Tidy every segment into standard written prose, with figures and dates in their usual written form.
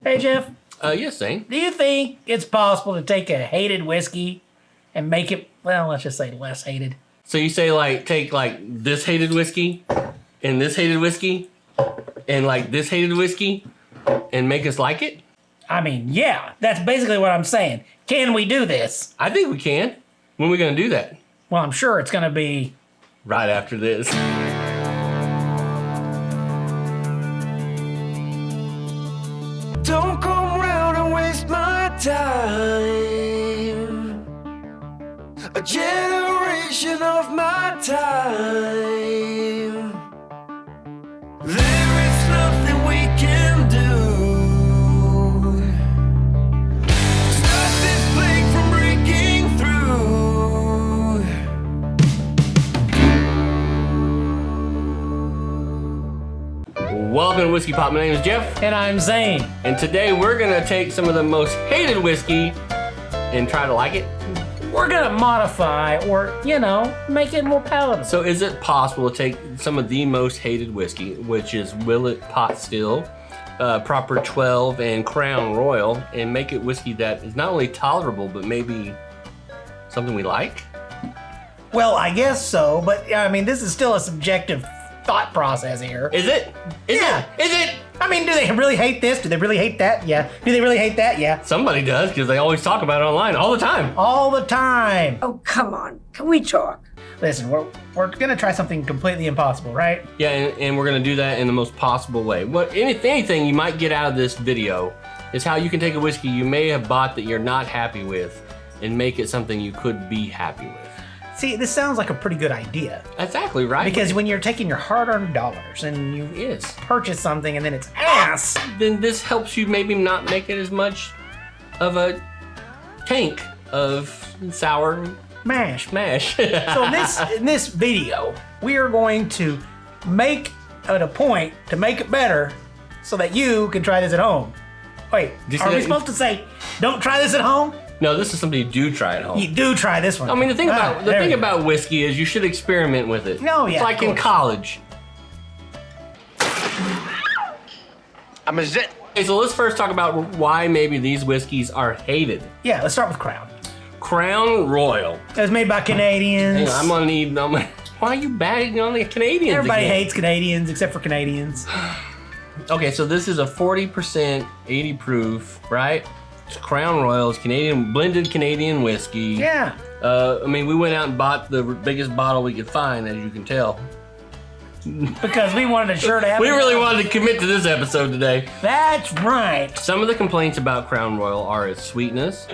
Hey, Jeff. Yes, Zane. Do you think it's possible to take a hated whiskey and make it, well, let's just say less hated? So you say take this hated whiskey and this hated whiskey and this hated whiskey and make us like it? I mean, yeah, that's basically what I'm saying. Can we do this? I think we can. When are we going to do that? Well, I'm sure it's going to be right after this. Don't come round and waste my time. A generation of my time. There is nothing we can do to stop this plague from breaking through. Welcome to Whiskey Pop. My name is Jeff. And I'm Zane. And today we're going to take some of the most hated whiskey and try to like it. We're going to modify or, make it more palatable. So is it possible to take some of the most hated whiskey, which is Willett Pot Still, Proper 12, and Crown Royal, and make it whiskey that is not only tolerable, but maybe something we like? Well, I guess so, but I mean, this is still a subjective thought process here. Is it? Is it? I mean, do they really hate this? Do they really hate that? Yeah. Do they really hate that? Yeah. Somebody does, because they always talk about it online all the time. All the time. Oh, come on. Can we talk? Listen, we're going to try something completely impossible, right? Yeah, and we're going to do that in the most possible way. Anything you might get out of this video is how you can take a whiskey you may have bought that you're not happy with and make it something you could be happy with. See, this sounds like a pretty good idea. Exactly, right? Because when you're taking your hard-earned dollars and you purchase something and then it's ass, then this helps you maybe not make it as much of a tank of sour mash. So in this video, we are going to make it a point to make it better so that you can try this at home. Wait, are we supposed to say, don't try this at home? No, this is something you do try at home. You do try this one. I mean, the thing about whiskey is you should experiment with it. No, yeah. It's like in college. I'm a zit. Okay, so let's first talk about why maybe these whiskeys are hated. Yeah, let's start with Crown. Crown Royal. It was made by Canadians. Hang on, why are you bagging on the Canadians? Everybody again? hates Canadians except for Canadians. Okay, so this is a 40%, 80 proof, right? It's Crown Royal. It's Canadian, blended Canadian whiskey. Yeah. I mean, we went out and bought the biggest bottle we could find, as you can tell. Because we wanted to sure to have We really wanted to commit to this episode today. That's right. Some of the complaints about Crown Royal are its sweetness.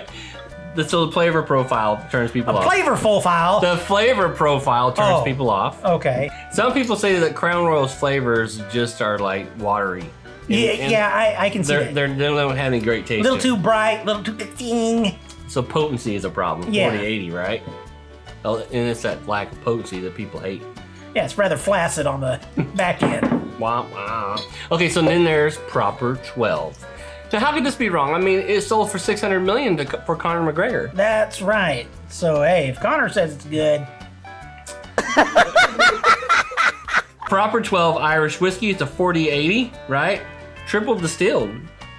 So the flavor profile turns people off. Flavorful file. The flavor profile turns people off. Okay. Some people say that Crown Royal's flavors just are like watery. I can see that. They don't have any great taste. A little too bright, a little too ding. So potency is a problem. Yeah. 40-80, right? Oh, and it's that lack of potency that people hate. Yeah, it's rather flaccid on the back end. Wah, wah. Okay, so then there's Proper 12. Now, how could this be wrong? I mean, it sold for $600 million for Conor McGregor. That's right. So, hey, if Connor says it's good. Proper 12 Irish whiskey. It's a 40-80, right? Triple distilled.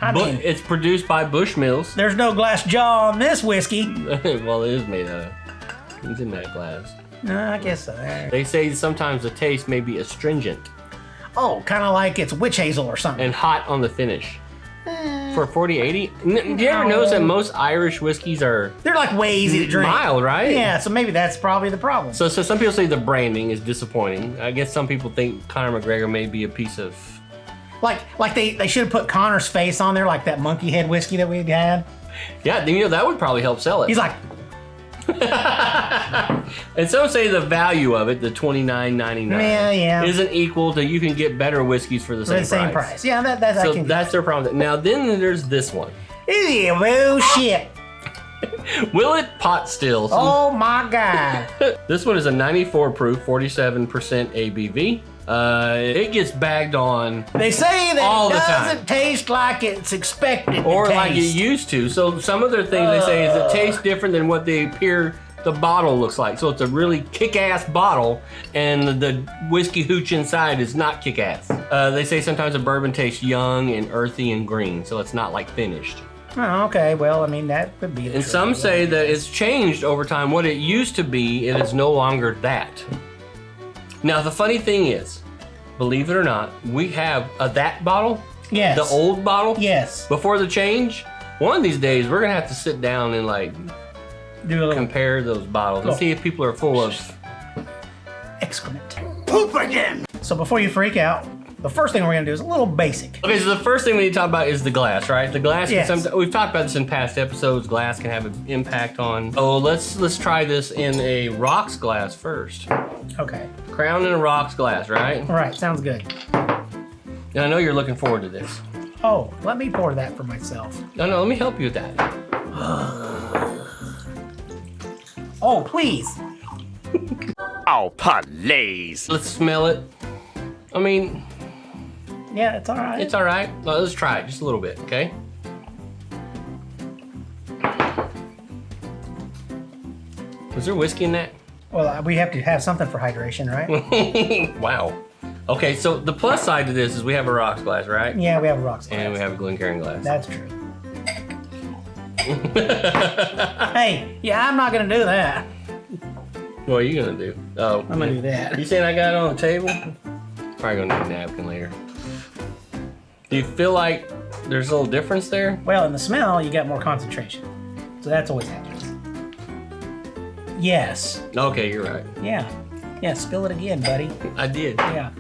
I mean, it's produced by Bushmills. There's no glass jaw on this whiskey. Well, it is made of. It's in that glass. No, I guess so. They say sometimes the taste may be astringent Oh, kind of like it's witch hazel or something. and hot on the finish. For 40-80? Do you ever notice that most Irish whiskeys are They're like way easy to drink. mild, right? Yeah, so maybe that's probably the problem. So some people say the branding is disappointing. I guess some people think Conor McGregor may be a piece of... Like they should have put Connor's face on there, like that monkey head whiskey that we had. Yeah, that would probably help sell it. He's like, And some say the value of it, the $29.99, Yeah. isn't equal to you can get better whiskeys for the same price. Yeah, that's So that's their problem. Now then there's this one. Yeah, bullshit. Willett Pot Still. Oh my God. This one is a 94 proof, 47% ABV. It gets bagged on They say that all it the time. doesn't taste like it's expected or to like it taste. used to. So some of their things they say is it tastes different than what they appear the bottle looks like. So it's a really kick-ass bottle, and the whiskey hooch inside is not kick-ass. They say sometimes a bourbon tastes young and earthy and green, so it's not like finished. Oh, okay. Well, I mean, that could be. And some say that it's changed over time. What it used to be, it is no longer that. Now, the funny thing is, believe it or not, we have a that bottle. Yes. The old bottle. Yes. Before the change. One of these days, we're gonna have to sit down and like do a little compare those bottles and see if people are full of excrement. Poop again. So before you freak out, the first thing we're gonna do is a little basic. Okay, so the first thing we need to talk about is the glass, right? The glass. Yes. We've talked about this in past episodes. Glass can have an impact on. Oh, let's try this in a rocks glass first. Okay. Crown in a rocks glass, right? All right. Sounds good. And I know you're looking forward to this. Oh, let me pour that for myself. No, let me help you with that. Oh, please. Oh, please. Let's smell it. I mean, Yeah, it's all right. it's all right. Well, let's try it just a little bit, okay? Is there whiskey in that? Well, we have to have something for hydration, right? Wow. Okay, so the plus side to this is we have a rocks glass, right? Yeah, we have a rocks glass. And we have a Glencairn glass. That's true. Hey, yeah, I'm not gonna do that. What are you gonna do? Oh, I'm gonna do that. You saying I got it on the table? Probably gonna need a napkin later. Do you feel like there's a little difference there? Well, in the smell, you got more concentration. So that's always happens. Yes. Okay, you're right. Yeah. Yeah, spill it again, buddy. I did. Yeah.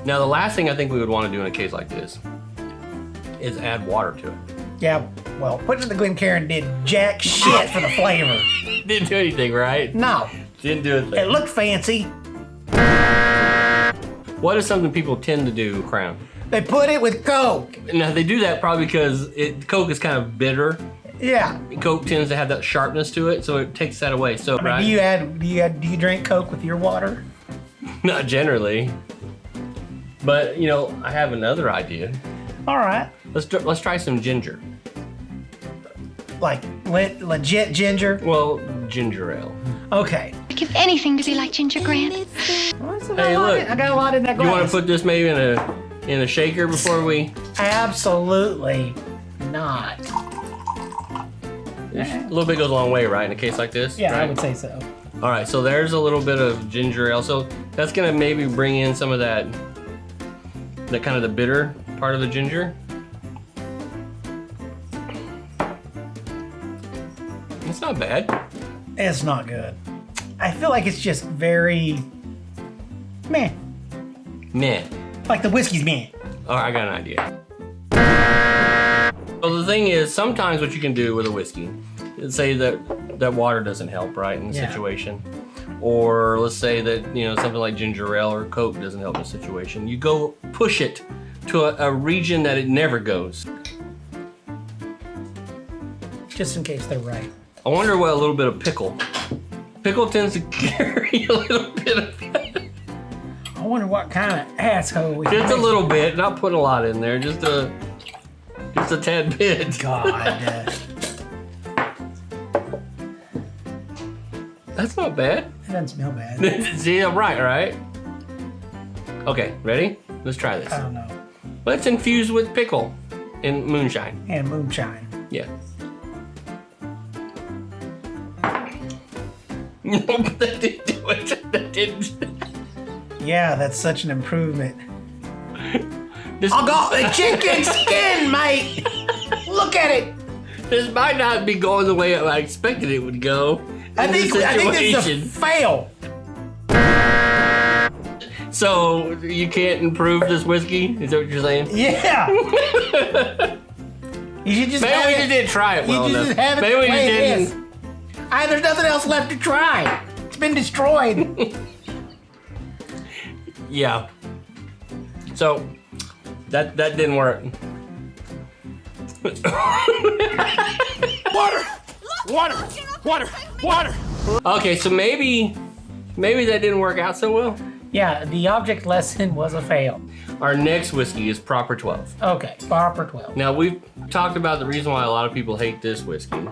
Now, the last thing I think we would want to do in a case like this is add water to it. Yeah, well, putting in the Glencairn did jack shit for the flavor. Didn't do anything, right? No. Didn't do a It thing. looked fancy. What is something people tend to do, Crown? They put it with Coke. Now, they do that probably because Coke is kind of bitter. Yeah. Coke tends to have that sharpness to it, so it takes that away. So, I mean, right? do you drink Coke with your water? Not generally. But, you know, I have another idea. All right. Let's try some ginger. Like legit ginger? Well, ginger ale. Okay. I'd give anything to be like Ginger Grant. Hey, look. I got a lot in that glass. You want to put this maybe in a shaker before we? Absolutely not. A little bit goes a long way, right? In a case like this. Yeah, right? I would say so. All right, so there's a little bit of ginger ale. So that's gonna maybe bring in some of that kind of the bitter part of the ginger. It's not bad. It's not good. I feel like it's just very meh. Meh. Like the whiskey's meh. All right, I got an idea. So the thing is, sometimes what you can do with a whiskey is say that water doesn't help, right, in the Yeah. situation. Or let's say that, you know, something like ginger ale or Coke doesn't help in a situation. You go push it to a region that it never goes. Just in case they're right. I wonder what a little bit of pickle. Pickle tends to carry a little bit of I wonder what kind of asshole we just a little bit, not putting a lot in there, just a tad bit. God. That's not bad. It doesn't smell bad. See, I'm right? Okay, ready? Let's try this. I don't know. Let's infuse with pickle and moonshine. And moonshine. Yeah. Nope, that didn't do it. That didn't. Yeah, that's such an improvement. This, I got the chicken skin, mate. Look at it. this might not be going the way I expected it would go. I think this is a fail. So you can't improve this whiskey? Is that what you're saying? Yeah. You should just Maybe have we it. just didn't try it well You enough. just have it Maybe the we just way it is. didn't. There's nothing else left to try. It's been destroyed. Yeah. So that didn't work. Water. Okay, so maybe that didn't work out so well. Yeah, the object lesson was a fail. Our next whiskey is Proper 12. Okay, Proper 12. Now, we've talked about the reason why a lot of people hate this whiskey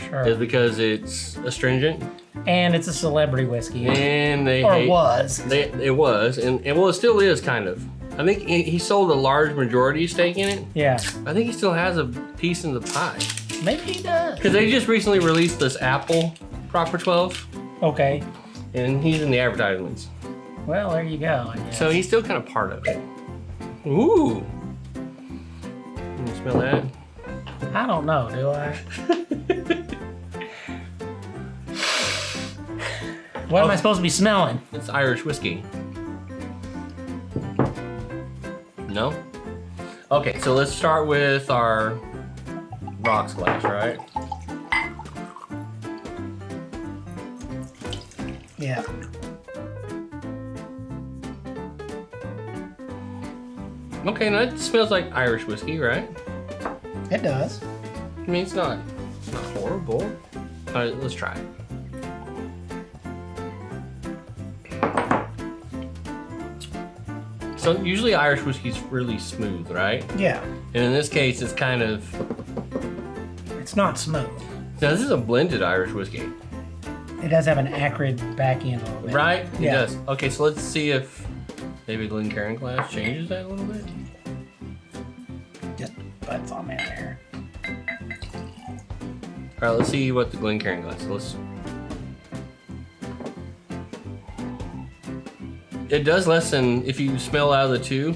Sure. is because it's astringent. And it's a celebrity whiskey. And they or hate, was. It was, and well, it still is kind of. I think he sold a large majority stake in it. Yeah. I think he still has a piece in the pie. Maybe he does. Because they just recently released this Apple Proper 12, Okay. and he's in the advertisements. Well, there you go, I guess. So he's still kind of part of it. Ooh. You smell that? I don't know, do I? What am I supposed to be smelling? It's Irish whiskey. No? Okay, so let's start with our rocks glass, right? Yeah. Okay, now it smells like Irish whiskey, right? It does. I mean, it's not horrible. All right, let's try it. So usually Irish whiskey's really smooth, right? Yeah. And in this case, it's kind of... It's not smooth. Now, this is a blended Irish whiskey, It does have an acrid back end a little bit. right? It Yeah. does. Okay, so let's see if maybe Glencairn glass changes that a little bit. Just butts on there. All right, let's see what the Glencairn glass. Let's. It does less than if you smell out of the two.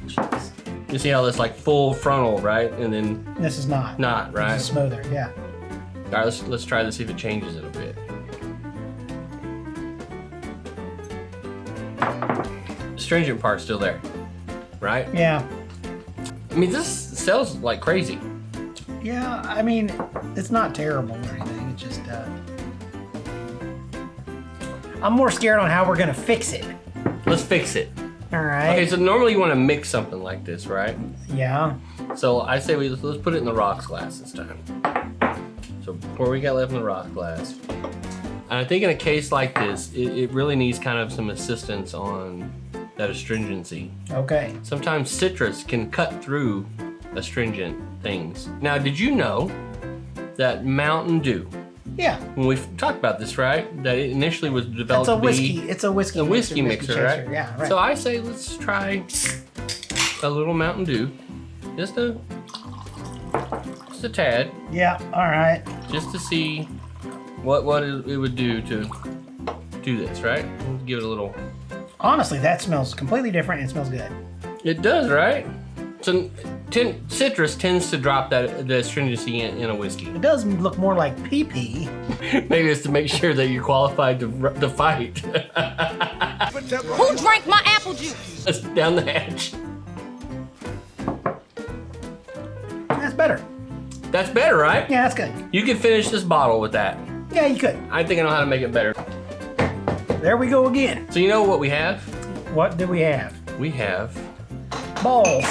Jeez. You see how that's like full frontal, right? And then This is not. not, right? This is smoother, yeah. All right, let's try to see if it changes it a bit. The stringent part's still there, right? Yeah. I mean, this sells like crazy. Yeah, I mean, it's not terrible or anything. It's just, I'm more scared on how we're gonna fix it. Let's fix it. All right. Okay, so normally you want to mix something like this, right? Yeah. So I say let's put it in the rocks glass this time. So what we got left in the rock glass. And I think in a case like this, it really needs kind of some assistance on that astringency. Okay. Sometimes citrus can cut through astringent things. Now, did you know that Mountain Dew, Yeah. when we've talked about this, right? That it initially was developed It's a to be whiskey. It's a whiskey. a whiskey mixer, chaser. right? Yeah. Right. So I say let's try a little Mountain Dew, just a tad, yeah. All right. just to see what it would do to do this, right? Give it a little. Honestly, that smells completely different and it smells good. It does, right? So citrus tends to drop the astringency in a whiskey. It does look more like pee-pee. Maybe it's to make sure that you're qualified to fight. Who drank my apple juice? That's down the hatch. That's better. That's better, right? Yeah, that's good. You could finish this bottle with that. Yeah, you could. I think I know how to make it better. There we go again. So you know what we have? What do we have? We have... Balls.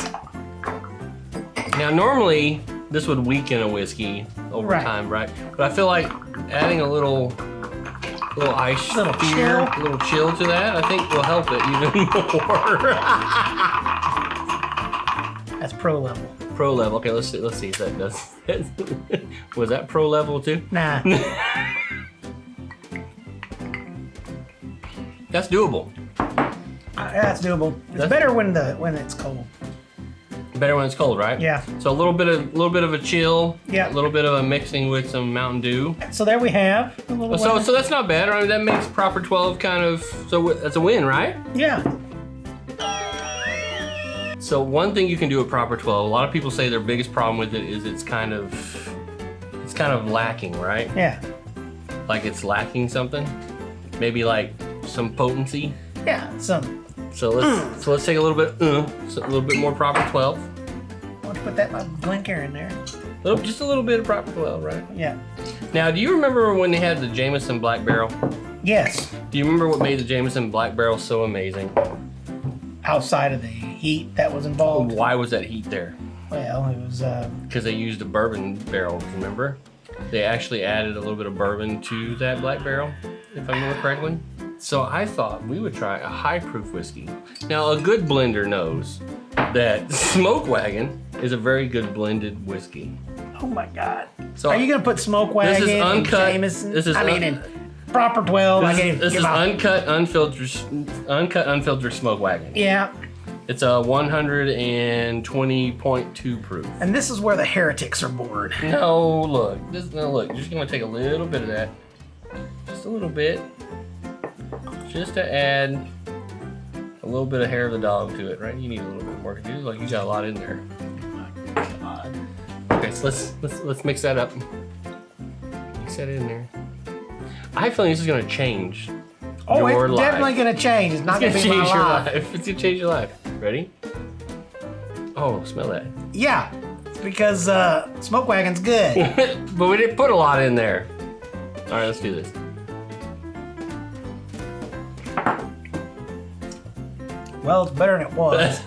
Now normally, this would weaken a whiskey over Right. time, right? But I feel like adding a little ice Little here, chill. a little chill to that, I think will help it even more. That's pro level. Pro level. Okay, let's see if that does. Was that pro level too? Nah. That's doable. That's doable. It's That's- better when it's cold. Better when it's cold, right? Yeah. So a little bit of a chill. Yeah. A little bit of a mixing with some Mountain Dew. So there we have. A little So that's not bad. I mean, that makes Proper 12 kind of. So that's a win, right? yeah. So one thing you can do with Proper 12, a lot of people say their biggest problem with it is it's kind of lacking, right? Yeah. Like it's lacking something. Maybe like some potency. Yeah. Some. So let's take a little bit more Proper 12. Why don't you put that Glencairn in there? Just a little bit of Proper 12, right? Yeah. Now, do you remember when they had the Jameson Black Barrel? Yes. Do you remember what made the Jameson Black Barrel so amazing? Outside of the heat that was involved. Why was that heat there? Well, it was. Because they used a bourbon barrel, remember? They actually added a little bit of bourbon to that Black Barrel, if I remember correctly. So I thought we would try a high proof whiskey. Now, a good blender knows that Smoke Wagon is a very good blended whiskey. Oh my God. So are you gonna put Smoke Wagon? This is uncut. In Jameson? This is in proper 12. This is uncut, unfiltered Smoke Wagon. Yeah. It's a 120.2 proof. And this is where the heretics are born. No, look. Look. You're just gonna take a little bit of that, just a little bit, just to add a little bit of hair of the dog to it, right? You need a little bit more. Dude, like you got a lot in there. Okay, so let's mix that up. Mix that in there. I have a feeling this is gonna change. Oh, your it's life. definitely gonna change. It's not gonna be change my your life. life. It's gonna change your life. Ready? Oh, smell that. Yeah, it's because Smoke Wagon's good. But we didn't put a lot in there. All right, let's do this. Well, it's better than it was.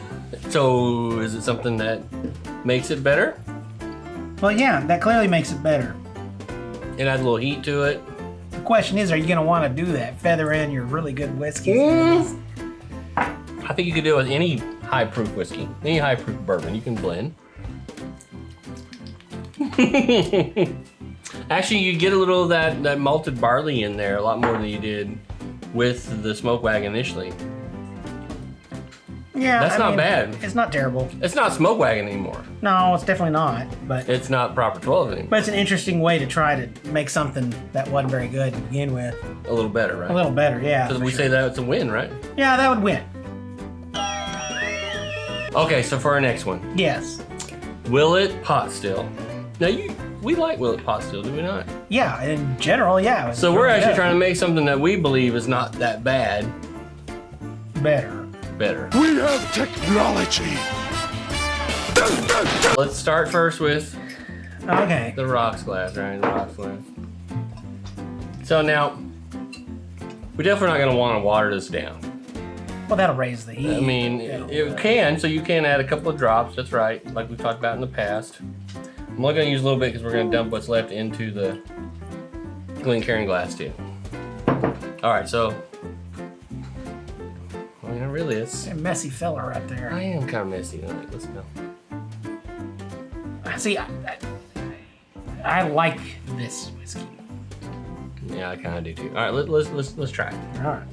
So, is it something that makes it better? Well, yeah, that clearly makes it better. It adds a little heat to it. The question is, are you gonna want to do that? Feather in your really good whiskey? I think you could do it with any high proof whiskey, any high proof bourbon. You can blend. Actually, you get a little of that malted barley in there, a lot more than you did with the Smoke Wagon initially. Yeah, That's I not mean, bad. It's not terrible. It's not Smoke Wagon anymore. No, it's definitely not. But It's not proper 12 anymore. but it's an interesting way to try to make something that wasn't very good to begin with A little better, right? a little better. Yeah, Because for we sure. say that it's a win, right? Yeah, that would win. Okay, so for our next one, Yes. Willett Pot Still. Now we like Willett Pot Still, do we not? Yeah, in general, yeah. it's So we're really actually good. trying to make something that we believe is not that bad better. better. We have technology. Let's start first with Okay. the rocks glass, right? The rocks glass. So now, we're definitely not going to want to water this down. Well, that'll raise the heat. I mean, That'll- it can, so you can add a couple of drops, that's right, like we talked about in the past. I'm only going to use a little bit because we're going to dump what's left into the Glencairn glass too. All right, so, well, yeah, really, it's, a messy fella right there. I am kind of messy. All right, let's go. See, I like this whiskey. Yeah, I kind of do too. All right, let's try it. All right.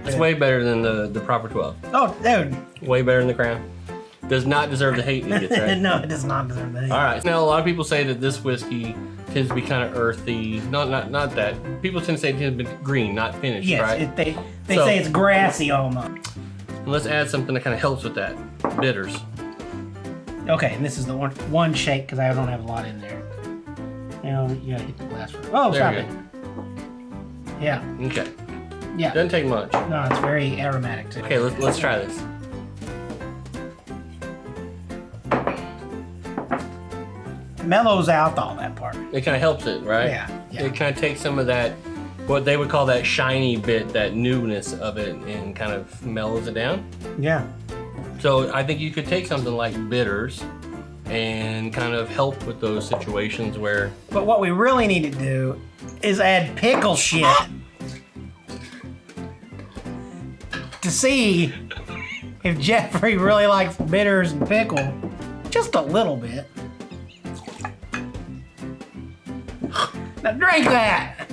It's way better than the proper 12. Oh, dude. Way better than the Crown. Does not deserve the hate it gets, right? No, it does not deserve the heat. All right. Now a lot of people say that this whiskey tends to be kind of earthy. Not that. People tend to say it tends to be green, not finished, Yes, right? they So- say it's grassy almost. Let's add something that kind of helps with that. Bitters. Okay, and this is the one shake because I don't have a lot in there. You know, you gotta hit the glass first. Oh, There stop you it. Yeah, Okay. yeah. Doesn't take much. No, it's very aromatic too. Okay, let's try this. Mellows out all that part. It kind of helps it, right? Yeah, yeah. It kind of takes some of that, what they would call that shiny bit, that newness of it, and kind of mellows it down. Yeah. So I think you could take something like bitters and kind of help with those situations where, But what we really need to do is add pickle shit to see if Jeffrey really likes bitters and pickle. Just a little bit. Now drink that.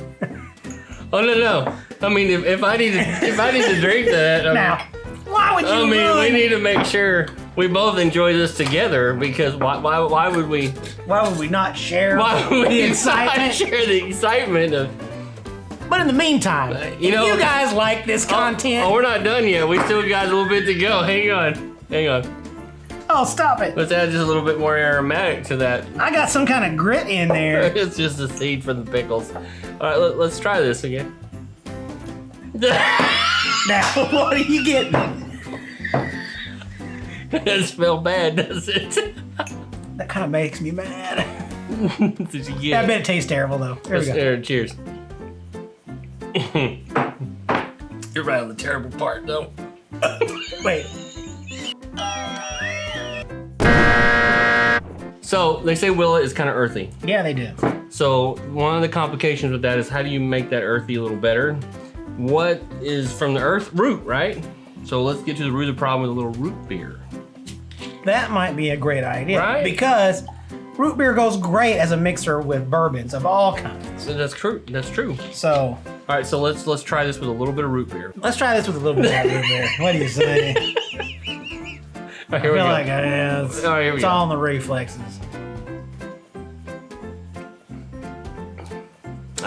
oh no. I mean, if I need to drink that, Now, why would you I mean, ruin- we need to make sure we both enjoy this together, because why would we? Why would we not share Why would the we excitement? not share the excitement of? But in the meantime, you know- if you guys like this content, Oh, we're not done yet. We still got a little bit to go. Hang on. oh, stop it. Let's add just a little bit more aromatic to that. I got some kind of grit in there. It's just a seed for the pickles. All right, let's try this again. Now, what are you getting? Doesn't smell bad, does it? That kind of makes me mad. Did you get Yeah, I it? bet it tastes terrible though. There we go. There, cheers. You're right on the terrible part, though. Wait. So they say Willett is kind of earthy. Yeah, they do. So one of the complications with that is how do you make that earthy a little better? What is from the earth? Root, right? So let's get to the root of the problem with a little root beer. That might be a great idea. Right. Because root beer goes great as a mixer with bourbons of all kinds. So that's true. That's true. So, All right, so let's try this with a little bit of root beer. let's try this with a little bit of root beer. What do you say? All right, I here we feel go. like it's, All right, here we it's go. all in the reflexes.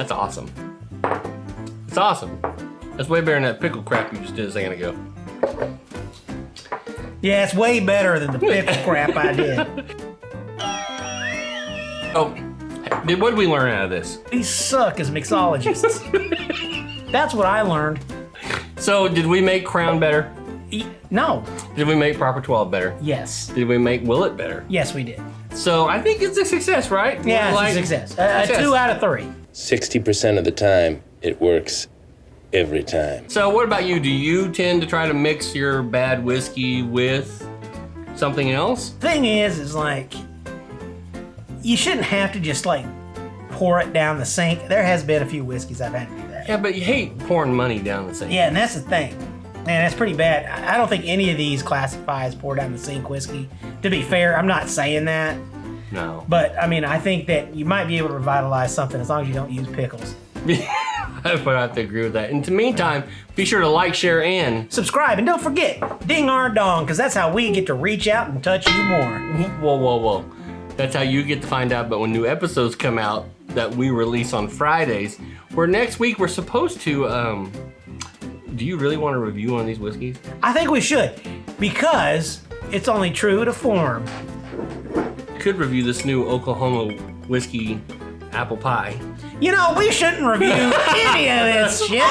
That's awesome. It's awesome. That's way better than that pickle crap you just did a second ago. Yeah, it's way better than the pickle crap I did. Oh, what did we learn out of this? We suck as mixologists. That's what I learned. So, did we make Crown better? No. Did we make Proper 12 better? Yes. Did we make Willett better? Yes, we did. So, I think it's a success, right? Yeah, Like- it's a success. 2 out of 3. 60% of the time, it works every time. So, what about you? Do you tend to try to mix your bad whiskey with something else? Thing is like, you shouldn't have to just like pour it down the sink. There has been a few whiskeys I've had to do that. Yeah, but you hate pouring money down the sink. Yeah, and that's the thing. Man, that's pretty bad. I don't think any of these classify as pour down the sink whiskey. To be fair, I'm not saying that. No. But, I mean, I think that you might be able to revitalize something as long as you don't use pickles. I would have to agree with that. In the meantime, be sure to like, share, and Subscribe, and don't forget, ding our dong, because that's how we get to reach out and touch you more. whoa. That's how you get to find out about when new episodes come out that we release on Fridays. Where next week we're supposed to, do you really want to review one of these whiskeys? I think we should, because it's only true to form. Could review this new Oklahoma whiskey apple pie. You know, we shouldn't review any of this shit.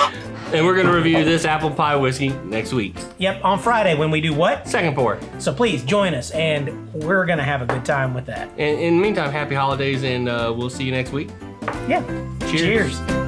And we're gonna review this apple pie whiskey next week. Yep, on Friday when we do what? Second pour. So please join us, and we're gonna have a good time with that. And in the meantime, happy holidays, and we'll see you next week. Yeah. Cheers. Cheers.